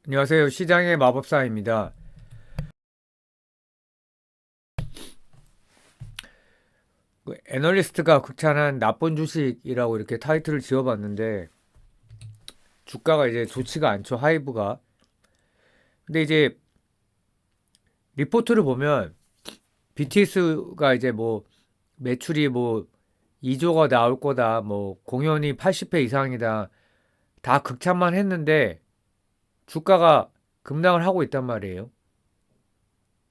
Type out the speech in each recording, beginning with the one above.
안녕하세요. 시장의 마법사입니다. 애널리스트가 극찬한 나쁜 주식이라고 이렇게 타이틀을 지어봤는데 주가가 이제 좋지가 않죠. 하이브가. 근데 이제 리포트를 보면 BTS가 이제 뭐 매출이 뭐 2조가 나올 거다. 뭐 공연이 80회 이상이다. 다 극찬만 했는데 주가가 급락을 하고 있단 말이에요.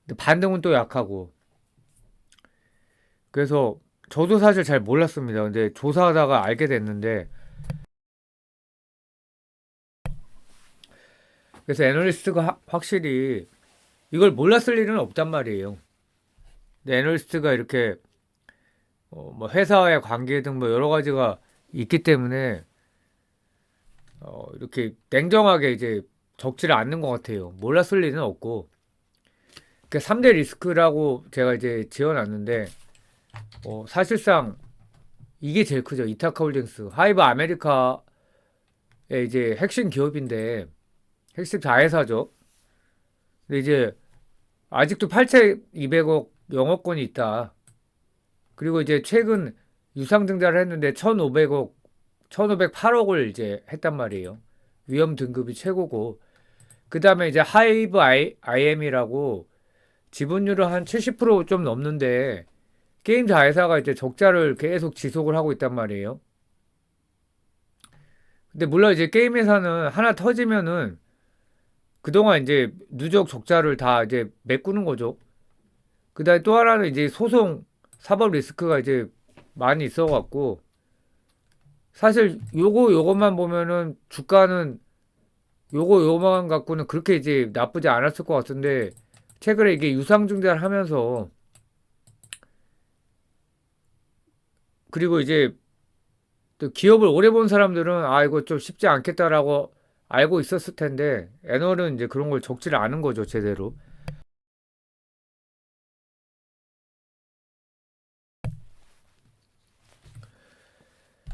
근데 반등은 또 약하고. 그래서 저도 사실 잘 몰랐습니다. 근데 조사하다가 알게 됐는데 그래서 애널리스트가 확실히 이걸 몰랐을 일은 없단 말이에요. 근데 애널리스트가 이렇게 뭐 회사와의 관계 등 뭐 여러 가지가 있기 때문에 이렇게 냉정하게 이제 적지를 않는 것 같아요. 몰랐을 일은 없고. 그 3대 리스크라고 제가 이제 지어놨는데 사실상 이게 제일 크죠. 이타카홀딩스, 하이브 아메리카의 이제 핵심 기업인데 핵심 자회사죠. 근데 이제 아직도 8,200억 영업권이 있다. 그리고 이제 최근 유상증자를 했는데 1,500억, 1,508억을 이제 했단 말이에요. 위험 등급이 최고고. 그 다음에 이제 하이브 IM이라고 지분율은 한 70%좀 넘는데 게임 자회사가 이제 적자를 계속 지속을 하고 있단 말이에요. 근데 물론 이제 게임 회사는 하나 터지면은 그동안 이제 누적 적자를 다 이제 메꾸는 거죠. 그 다음에 또 하나는 이제 소송 사법 리스크가 이제 많이 있어갖고 사실 요것만 보면은 주가는 요것만 갖고는 그렇게 이제 나쁘지 않았을 것 같은데 최근에 이게 유상증자를 하면서 그리고 이제 또 기업을 오래 본 사람들은 아 이거 좀 쉽지 않겠다라고 알고 있었을 텐데 애널은 이제 그런 걸 적지를 않은 거죠 제대로.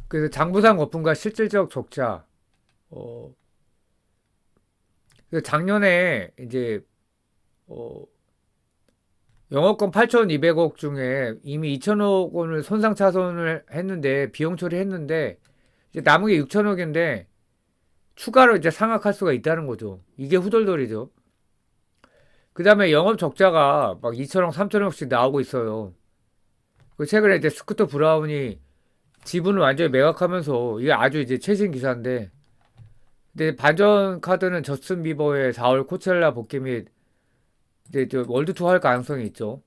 그래서 장부상 거품과 실질적 적자. 어, 그래서 작년에 이제 어, 영업권 8,200억 중에 이미 2천억 원을 손상차손을 했는데 비용 처리했는데 이제 남은 게 6천억인데 추가로 이제 상각할 수가 있다는 거죠. 이게 후덜덜이죠. 그 다음에 영업 적자가 막 2천억, 3천억씩 나오고 있어요. 그 최근에 이제 스쿠터 브라운이 지분을 완전히 매각하면서 이게 아주 이제 최신 기사인데 근데 반전 카드는 저스틴 비버의 4월 코첼라 복귀 및 이제 월드 투어 할 가능성이 있죠.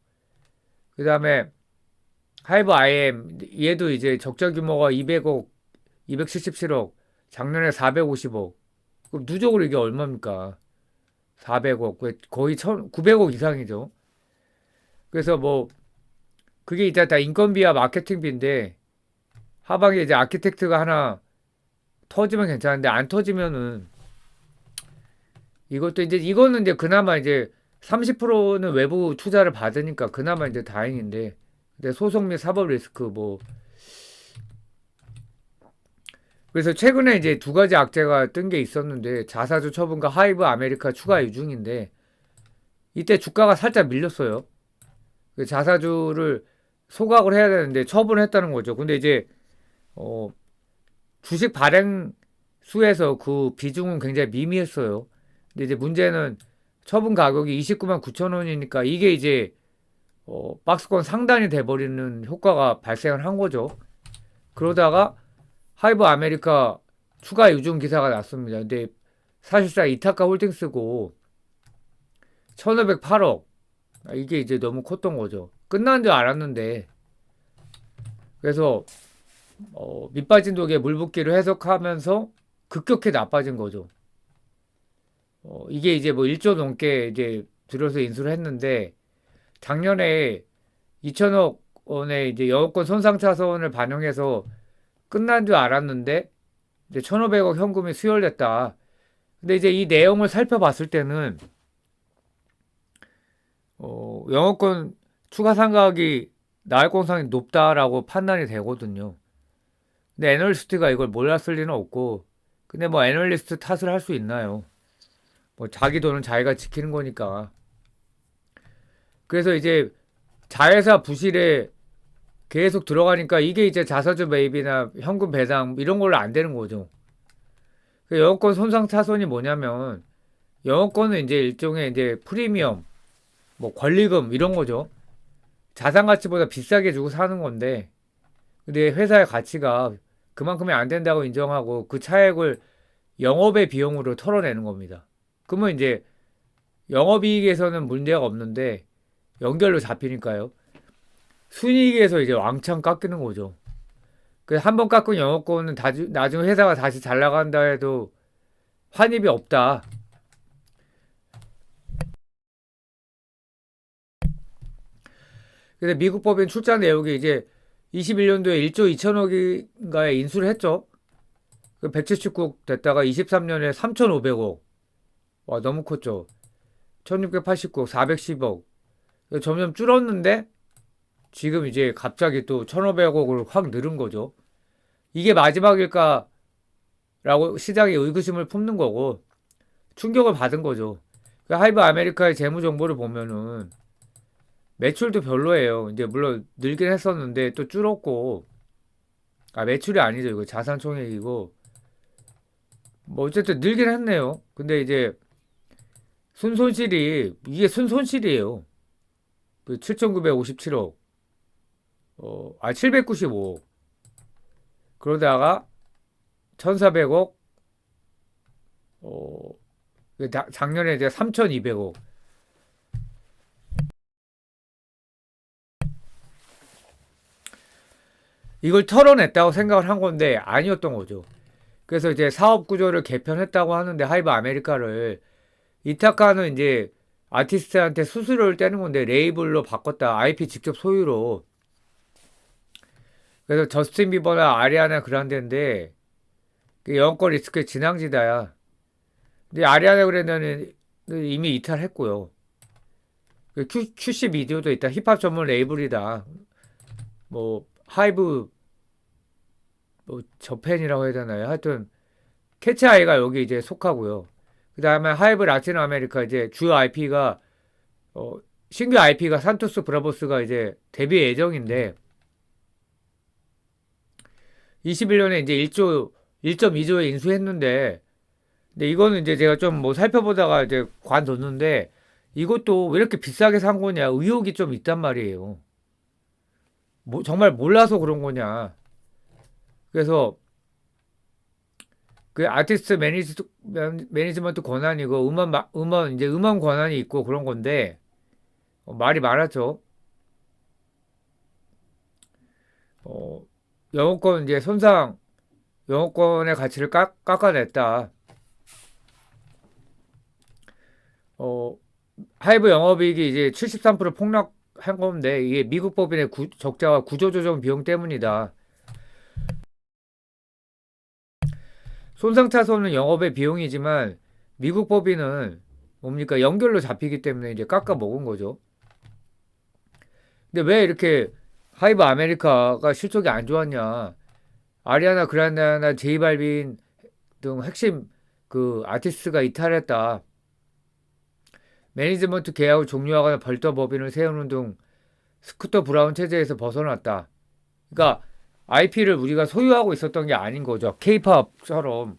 그 다음에 하이브 IM 얘도 이제 적자 규모가 200억, 277억, 작년에 450억. 그럼 누적으로 이게 얼마입니까? 400억, 거의 900억 이상이죠. 그래서 뭐 그게 이제 다 인건비와 마케팅비인데 하반기에 이제 아키텍트가 하나 터지면 괜찮은데 안 터지면은 이것도 이제 이거는 이제 그나마 이제 30%는 외부 투자를 받으니까 그나마 이제 다행인데 근데 소송 및 사법 리스크 뭐 그래서 최근에 이제 두 가지 악재가 뜬 게 있었는데 자사주 처분과 하이브 아메리카 추가 유중인데 이때 주가가 살짝 밀렸어요. 그 자사주를 소각을 해야 되는데 처분했다는 거죠. 근데 이제 어 주식 발행 수에서 그 비중은 굉장히 미미했어요. 근데 이제 문제는 처분 가격이 29만 9천 원이니까 이게 이제 박스권 상단이 돼버리는 효과가 발생을 한 거죠. 그러다가 하이브 아메리카 추가 유증 기사가 났습니다. 근데 사실상 이타카 홀딩스고 1508억 이게 이제 너무 컸던 거죠. 끝난 줄 알았는데 그래서 밑빠진 독에 물붓기를 해석하면서 급격히 나빠진 거죠. 이게 이제 뭐 1조 넘게 이제 들여서 인수를 했는데 작년에 2천억 원의 이제 영업권 손상 차손을 반영해서 끝난 줄 알았는데 이제 1,500억 현금이 수혈됐다. 근데 이제 이 내용을 살펴봤을 때는 영업권 추가 상각이 나올 가능성이 높다라고 판단이 되거든요. 근데 애널리스트가 이걸 몰랐을 리는 없고 근데 뭐 애널리스트 탓을 할 수 있나요? 뭐 자기 돈은 자기가 지키는 거니까. 그래서 이제 자회사 부실에 계속 들어가니까 이게 이제 자사주 매입이나 현금 배당 이런 걸로 안 되는 거죠. 그 영업권 손상 차손이 뭐냐면 영업권은 이제 일종의 이제 프리미엄, 뭐 권리금 이런 거죠. 자산 가치보다 비싸게 주고 사는 건데 근데 회사의 가치가 그만큼이 안 된다고 인정하고 그 차액을 영업의 비용으로 털어내는 겁니다. 그러면 이제 영업이익에서는 문제가 없는데 연결로 잡히니까요. 순이익에서 이제 왕창 깎이는 거죠. 그 한 번 깎은 영업권은 나중에 회사가 다시 잘 나간다 해도 환입이 없다. 근데 미국 법인 출자 내역이 이제 21년도에 1조 2천억인가에 인수를 했죠. 그 170국 됐다가 23년에 3,500억. 와, 너무 컸죠. 1689억, 410억. 점점 줄었는데 지금 이제 갑자기 또 1,500억으로 확 늘은 거죠. 이게 마지막일까라고 시장이 의구심을 품는 거고 충격을 받은 거죠. 그 하이브 아메리카의 재무 정보를 보면은 매출도 별로예요. 이제 물론 늘긴 했었는데 또 줄었고 매출이 아니죠. 이거 자산 총액이고 뭐 어쨌든 늘긴 했네요. 근데 이제 순손실이 이게 순손실이에요. 그 7,957억 795억 그러다가 1,400억 어, 작년에 이제 3,200억 이걸 털어냈다고 생각을 한 건데 아니었던 거죠. 그래서 이제 사업 구조를 개편했다고 하는데 하이브 아메리카를 이타카는 이제 아티스트한테 수수료를 떼는 건데 레이블로 바꿨다. IP 직접 소유로. 그래서 저스틴 비버나 아리아나 그란데인데 그 영권 리스크의 진앙지다야. 근데 아리아나 그란데는 이미 이탈했고요. 그 QC 미디어도 있다. 힙합 전문 레이블이다. 뭐 하이브 뭐 저팬이라고 해야 되나요? 하여튼 캐치 아이가 여기 이제 속하고요. 그 다음에 하이브 라틴 아메리카 이제 주요 IP가 신규 IP가 산토스 브라보스가 이제 데뷔 예정인데 21년에 이제 1.2조에 인수했는데 근데 이거는 이제 제가 좀 뭐 살펴보다가 이제 관뒀는데 이것도 왜 이렇게 비싸게 산 거냐 의혹이 좀 있단 말이에요. 뭐 정말 몰라서 그런 거냐. 그래서 그 아티스트 매니지먼트 권한이고 음원 권한이 있고 그런 건데 말이 많았죠. 어, 영어권 이제 영어권의 가치를 깎아냈다. 어, 하이브 영업이익이 이제 73% 폭락한 건데 이게 미국 법인의 적자와 구조조정 비용 때문이다. 손상차손은 영업의 비용이지만 미국 법인은 뭡니까 연결로 잡히기 때문에 이제 깎아 먹은 거죠. 근데 왜 이렇게 하이브 아메리카가 실적이 안 좋았냐? 아리아나 그란데나 제이발빈 등 핵심 그 아티스트가 이탈했다. 매니지먼트 계약을 종료하거나 별도 법인을 세우는 등 스쿠터 브라운 체제에서 벗어났다. 그러니까 IP를 우리가 소유하고 있었던 게 아닌 거죠. 케이팝처럼.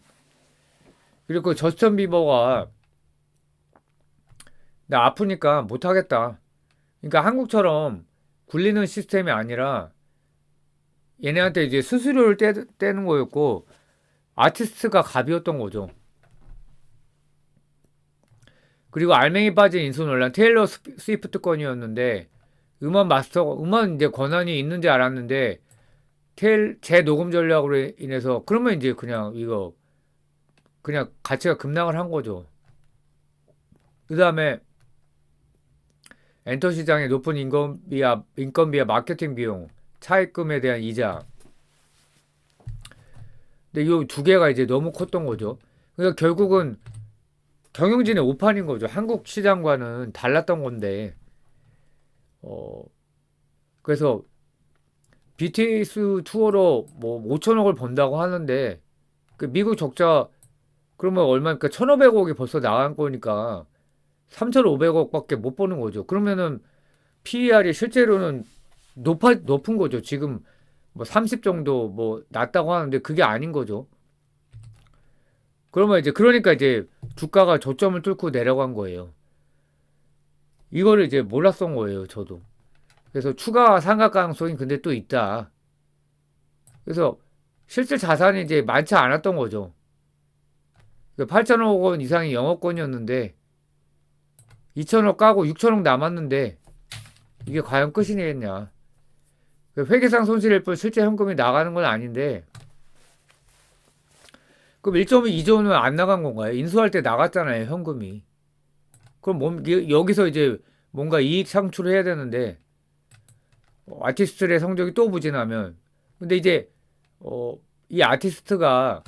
그리고 저스틴 비버가 나 아프니까 못하겠다. 그러니까 한국처럼 굴리는 시스템이 아니라 얘네한테 이제 수수료를 떼는 거였고 아티스트가 갑이었던 거죠. 그리고 알맹이 빠진 인수 논란 테일러 스위프트 건이었는데 음원 이제 권한이 있는지 알았는데 재녹음 전략으로 인해서 그러면 이제 그냥 이거 그냥 가치가 급락을 한 거죠. 그 다음에 엔터 시장의 높은 인건비와 마케팅 비용, 차입금에 대한 이자. 근데 이 두 개가 이제 너무 컸던 거죠. 그러니까 결국은 경영진의 오판인 거죠. 한국 시장과는 달랐던 건데, 그래서 BTS 투어로 뭐 5천억을 번다고 하는데, 그 미국 적자 그러면 얼마니까 1,500억이 벌써 나간 거니까 3,500억밖에 못 버는 거죠. 그러면은 PER이 실제로는 높은 거죠. 지금 뭐 30 정도 뭐 낮다고 하는데 그게 아닌 거죠. 그러면 이제 그러니까 이제 주가가 저점을 뚫고 내려간 거예요. 이거를 이제 몰랐던 거예요, 저도. 그래서 추가 상각 가능성이 근데 또 있다. 그래서 실제 자산이 이제 많지 않았던 거죠. 8천억 원 이상이 영업권이었는데 2천억 까고 6천억 남았는데 이게 과연 끝이겠냐. 회계상 손실일 뿐 실제 현금이 나가는 건 아닌데 그럼 1.2조는 안 나간 건가요? 인수할 때 나갔잖아요, 현금이. 그럼 여기서 이제 뭔가 이익 창출을 해야 되는데 아티스트의 성적이 또 부진하면 근데 이제 이 아티스트가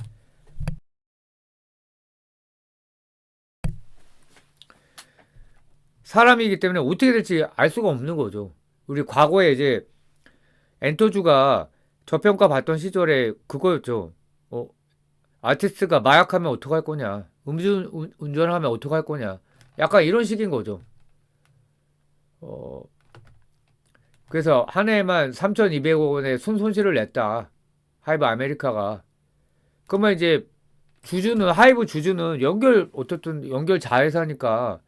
사람이기 때문에 어떻게 될지 알 수가 없는 거죠. 우리 과거에 이제 엔터주가 저평가 받던 시절에 그거였죠. 아티스트가 마약하면 어떡할 거냐. 운전하면 어떡할 거냐. 약간 이런 식인 거죠. 어, 그래서 한 해에만 3,200억 원의 손실을 냈다. 하이브 아메리카가. 그러면 이제 하이브 주주는 어떻든 연결 자회사니까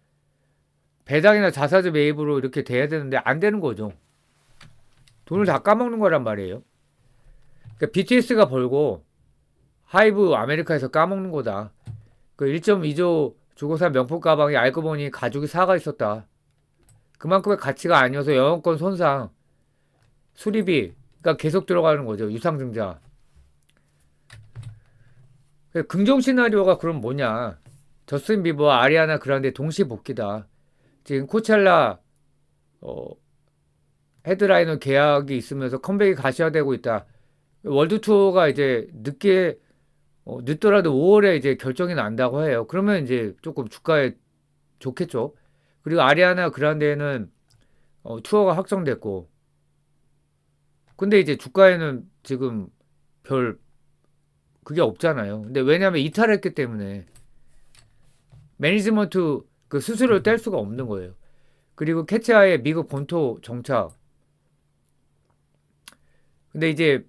배당이나 자사주 매입으로 이렇게 돼야 되는데 안 되는 거죠. 돈을 다 까먹는 거란 말이에요. 그러니까 BTS가 벌고 하이브 아메리카에서 까먹는 거다. 그 1.2조 주고 산 명품 가방이 알고 보니 가죽이 사가 있었다. 그만큼의 가치가 아니어서 영업권 손상, 수리비가 계속 들어가는 거죠. 유상증자. 긍정 시나리오가 그럼 뭐냐? 저스틴 비버와 아리아나 그란데 동시 복귀다. 지금 코첼라 어, 헤드라이너 계약이 있으면서 컴백이 가시화되고 있다. 월드 투어가 이제 늦더라도 5월에 이제 결정이 난다고 해요. 그러면 이제 조금 주가에 좋겠죠. 그리고 아리아나 그란데는 투어가 확정됐고, 근데 이제 주가에는 지금 별 그게 없잖아요. 근데 왜냐하면 이탈했기 때문에 매니지먼트 그 수수료를 뗄 수가 없는 거예요. 그리고 캐치아의 미국 본토 정착. 근데 이제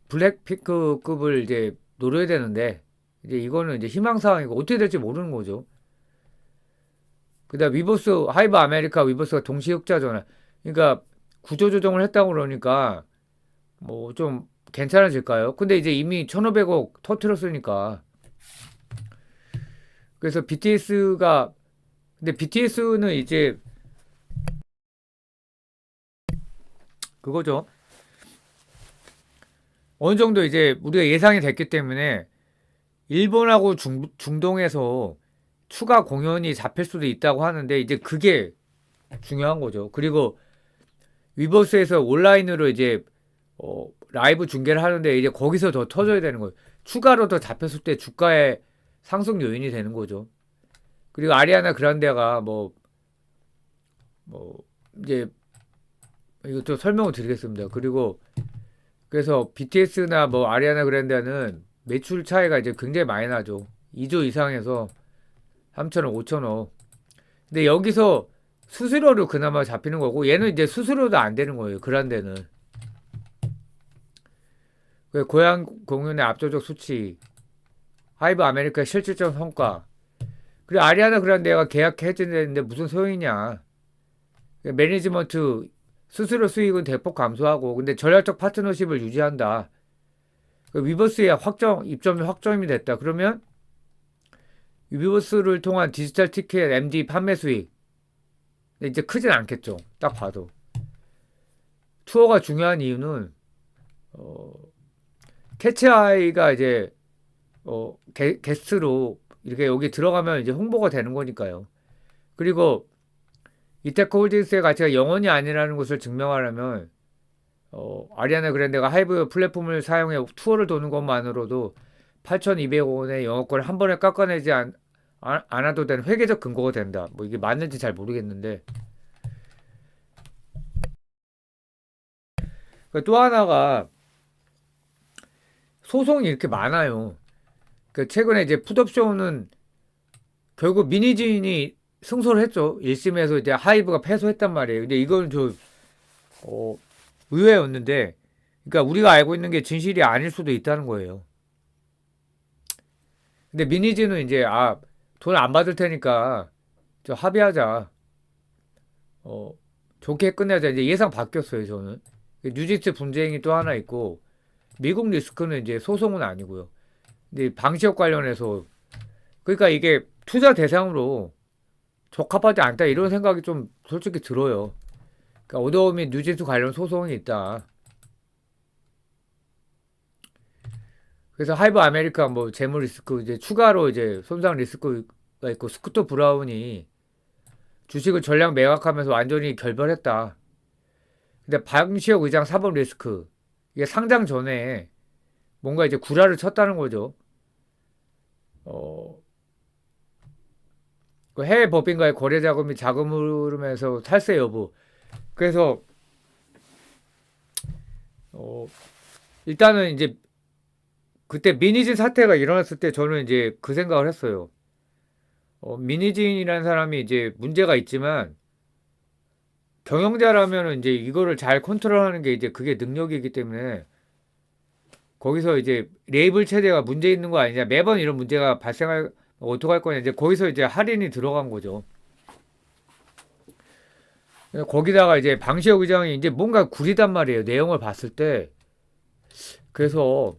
블랙핑크급을 이제 노려야 되는데 이제 이거는 이제 희망사항이고 어떻게 될지 모르는 거죠. 그다음 하이브 아메리카 위버스가 동시 흑자잖아. 그러니까 구조조정을 했다고 그러니까 뭐 좀 괜찮아질까요? 근데 이제 이미 1,500억 터트렸으니까. 그래서 근데 BTS는 이제 그거죠. 어느 정도 이제 우리가 예상이 됐기 때문에 일본하고 중동에서 추가 공연이 잡힐 수도 있다고 하는데 이제 그게 중요한 거죠. 그리고 위버스에서 온라인으로 이제 라이브 중계를 하는데 이제 거기서 더 터져야 되는 거예요. 추가로 더 잡혔을 때 주가의 상승 요인이 되는 거죠. 그리고 아리아나 그란데가 뭐 이제 이것도 설명을 드리겠습니다. 그리고 그래서 BTS나 뭐 아리아나 그란데는 매출 차이가 이제 굉장히 많이 나죠. 2조 이상에서 3천억, 5천억. 근데 여기서 수수료로 그나마 잡히는 거고 얘는 이제 수수료도 안 되는 거예요. 그란데는. 고양 공연의 압도적 수치, 하이브 아메리카 실질적 성과. 그리고 아리아나 그란데가 계약 해지되는데 무슨 소용이냐. 매니지먼트 수수료 수익은 대폭 감소하고 근데 전략적 파트너십을 유지한다. 위버스의 입점이 확정이 됐다. 그러면 위버스를 통한 디지털 티켓 MD 판매 수익 이제 크진 않겠죠. 딱 봐도. 투어가 중요한 이유는 어, 캐치아이가 이제 게스트로 이렇게 여기 들어가면 이제 홍보가 되는 거니까요. 그리고 이테크 홀딩스의 가치가 영원이 아니라는 것을 증명하려면 아리아나 그란데가 하이브 플랫폼을 사용해 투어를 도는 것만으로도 8,200억 원의 영업권을 한 번에 깎아내지 않아도 되는 회계적 근거가 된다. 뭐 이게 맞는지 잘 모르겠는데 또 하나가 소송이 이렇게 많아요. 그 최근에 이제 풋옵션은 결국 미니진이 승소를 했죠. 1심에서 이제 하이브가 패소했단 말이에요. 근데 이건 좀 어, 의외였는데, 그러니까 우리가 알고 있는 게 진실이 아닐 수도 있다는 거예요. 근데 미니지는 이제 돈 안 받을 테니까 저 합의하자. 어, 좋게 끝내자. 이제 예상 바뀌었어요, 저는. 뉴진스 분쟁이 또 하나 있고 미국 리스크는 이제 소송은 아니고요. 근데 방시혁 관련해서 그러니까 이게 투자 대상으로 적합하지 않다 이런 생각이 좀 솔직히 들어요. 그러니까 어도미 뉴진스 관련 소송이 있다. 그래서 하이브 아메리카 뭐 재무 리스크 이제 추가로 이제 손상 리스크가 있고 스쿠터 브라운이 주식을 전량 매각하면서 완전히 결별했다. 근데 방시혁 의장 사법 리스크 이게 상장 전에 뭔가 이제 구라를 쳤다는 거죠. 어, 그 해외 법인과의 거래 자금이 자금 흐름에서 탈세 여부. 그래서 어, 일단은 이제 그때 미니진 사태가 일어났을 때 저는 이제 그 생각을 했어요. 미니진이라는 사람이 이제 문제가 있지만 경영자라면 이제 이거를 잘 컨트롤하는 게 이제 그게 능력이기 때문에 거기서 이제 레이블 체제가 문제 있는 거 아니냐 매번 이런 문제가 발생할 어떡할 거냐 이제 거기서 이제 할인이 들어간 거죠. 거기다가 이제 방시혁 의장이 이제 뭔가 구리단 말이에요. 내용을 봤을 때. 그래서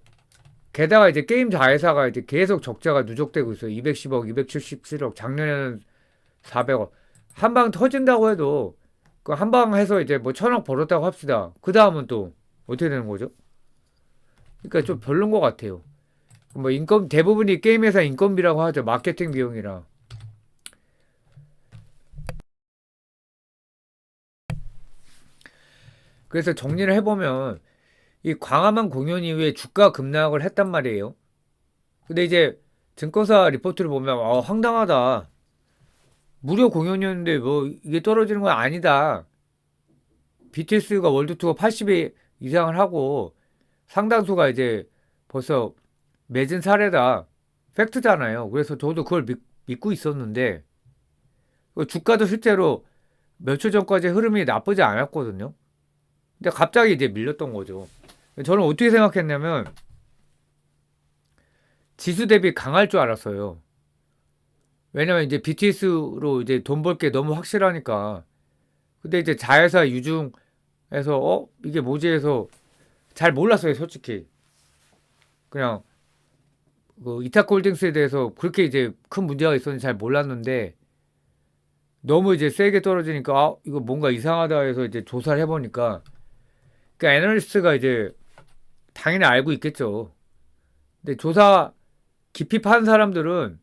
게다가 이제 게임 자회사가 이제 계속 적자가 누적되고 있어요. 210억, 277억, 작년에는 400억. 한 방 터진다고 해도 그 한 방 해서 이제 뭐 1000억 벌었다고 합시다. 그 다음은 또 어떻게 되는 거죠? 그러니까 좀 별론 것 같아요. 뭐 인건 대부분이 게임 회사 인건비라고 하죠. 마케팅 비용이라. 그래서 정리를 해보면 이 광화문 공연 이후에 주가 급락을 했단 말이에요. 근데 이제 증권사 리포트를 보면 황당하다. 무료 공연이었는데 뭐 이게 떨어지는 건 아니다. BTS가 월드 투어 80회 이상을 하고 상당수가 이제 벌써 맺은 사례다. 팩트잖아요. 그래서 저도 그걸 믿고 있었는데 그 주가도 실제로 며칠 전까지 흐름이 나쁘지 않았거든요. 근데 갑자기 이제 밀렸던 거죠. 저는 어떻게 생각했냐면 지수 대비 강할 줄 알았어요. 왜냐면 이제 BTS로 이제 돈 벌 게 너무 확실하니까. 근데 이제 자회사 유중에서 이게 뭐지 해서 잘 몰랐어요, 솔직히. 그냥 그 이타콜딩스에 대해서 그렇게 이제 큰 문제가 있었는지 잘 몰랐는데 너무 이제 세게 떨어지니까 이거 뭔가 이상하다 해서 이제 조사를 해보니까 그 애널리스트가 이제 당연히 알고 있겠죠. 근데 조사 깊이 판 사람들은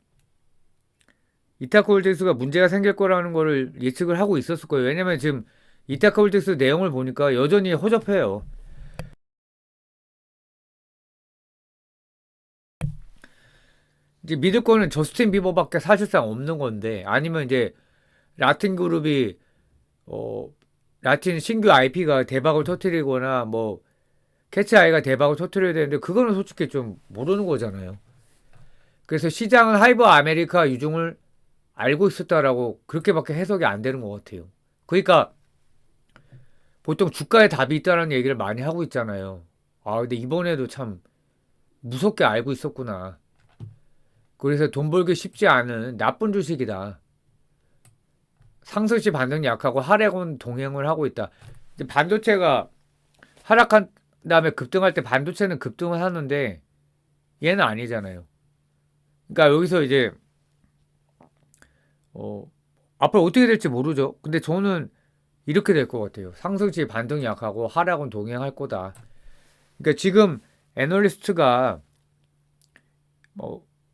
이타코홀딩스가 문제가 생길 거라는 거를 예측을 하고 있었을 거예요. 왜냐면 지금 이타코홀딩스 내용을 보니까 여전히 허접해요. 이제 믿을 거는 저스틴 비버밖에 사실상 없는 건데 아니면 이제 라틴 그룹이 어 라틴 신규 IP가 대박을 터뜨리거나 뭐 캐치 아이가 대박을 터뜨려야 되는데 그거는 솔직히 좀 모르는 거잖아요. 그래서 시장은 하이브 아메리카 유종을 알고 있었다라고 그렇게밖에 해석이 안 되는 것 같아요. 그러니까 보통 주가에 답이 있다는 얘기를 많이 하고 있잖아요. 근데 이번에도 참 무섭게 알고 있었구나. 그래서 돈 벌기 쉽지 않은 나쁜 주식이다. 상승시 반등이 약하고 하락은 동행을 하고 있다. 반도체가 하락한 다음에 급등할 때 반도체는 급등을 하는데 얘는 아니잖아요. 그러니까 여기서 이제 앞으로 어떻게 될지 모르죠. 근데 저는 이렇게 될 것 같아요. 상승시 반등이 약하고 하락은 동행할 거다. 그러니까 지금 애널리스트가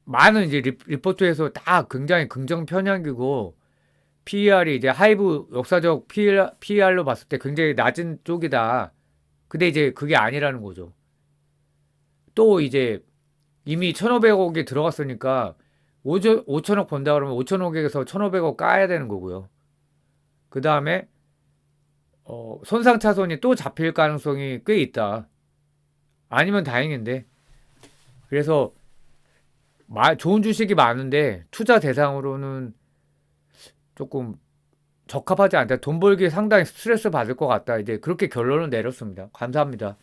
많은 이제 리포트에서 다 굉장히 긍정 편향이고 PER이 이제 하이브 역사적 PER로 봤을 때 굉장히 낮은 쪽이다. 근데 이제 그게 아니라는 거죠. 또 이제 이미 1,500억이 들어갔으니까 5천억 번다 그러면 5천억에서 1,500억 까야 되는 거고요. 그 다음에 손상 차손이 또 잡힐 가능성이 꽤 있다. 아니면 다행인데. 그래서 좋은 주식이 많은데 투자 대상으로는 조금 적합하지 않다. 돈 벌기 상당히 스트레스 받을 것 같다. 이제 그렇게 결론을 내렸습니다. 감사합니다.